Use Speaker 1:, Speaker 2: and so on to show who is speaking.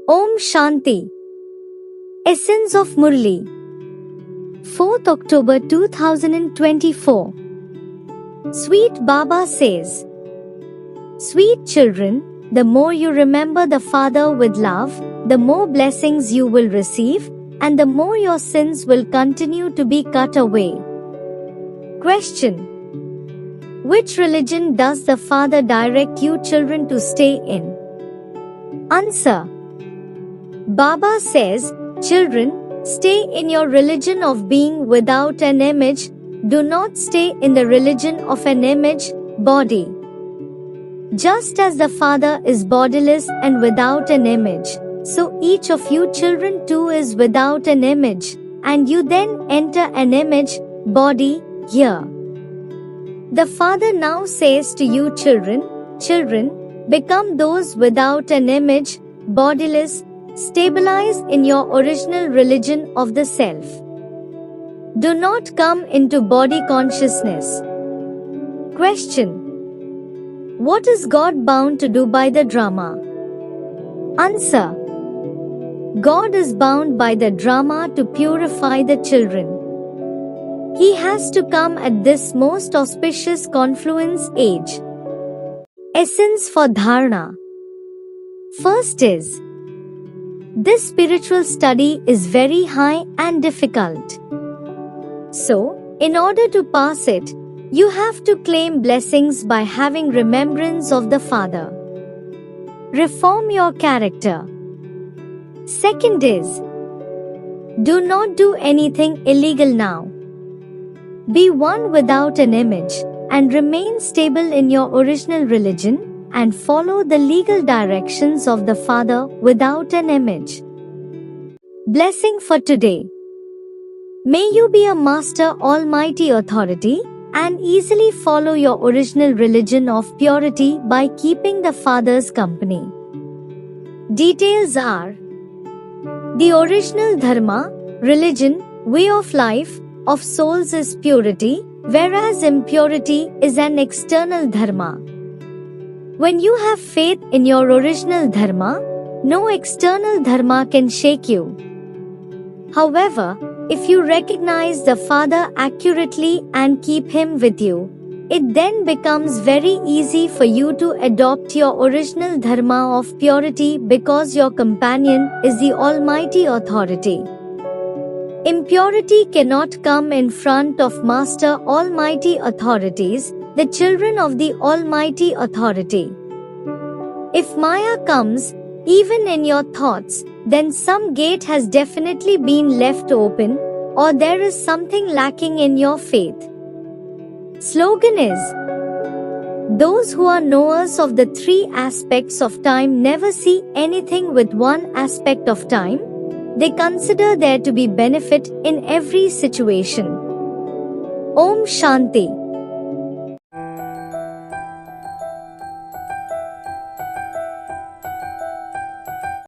Speaker 1: Om Shanti. Essence of Murli. 4th October 2024. Sweet Baba says, Sweet children, the more you remember the Father with love, the more blessings you will receive, and the more your sins will continue to be cut away. Question. Which religion does the Father direct you children to stay in? Answer. Baba says, children, stay in your religion of being without an image, do not stay in the religion of an image, body. Just as the Father is bodiless and without an image, so each of you children too is without an image, and you then enter an image, body, here. The Father now says to you children, become those without an image, bodiless, stabilize in your original religion of the self. Do not come into body consciousness. Question. What is God bound to do by the drama? Answer. God is bound by the drama to purify the children. He has to come at this most auspicious confluence age. Essence for Dharana. First is, this spiritual study is very high and difficult. So, in order to pass it, you have to claim blessings by having remembrance of the Father. Reform your character. Second is, do not do anything illegal now. Be one without an image, and remain stable in your original religion, and follow the legal directions of the Father without an image. Blessing for today. May you be a master almighty authority, and easily follow your original religion of purity by keeping the Father's company. Details are: the original dharma, religion, way of life, of souls is purity, whereas impurity is an external dharma. When you have faith in your original dharma, no external dharma can shake you. However, if you recognize the Father accurately and keep Him with you, it then becomes very easy for you to adopt your original dharma of purity because your companion is the Almighty Authority. Impurity cannot come in front of Master Almighty Authorities, the children of the Almighty Authority. If Maya comes, even in your thoughts, then some gate has definitely been left open, or there is something lacking in your faith. Slogan is, those who are knowers of the three aspects of time never see anything with one aspect of time. They consider there to be benefit in every situation. Om Shanti.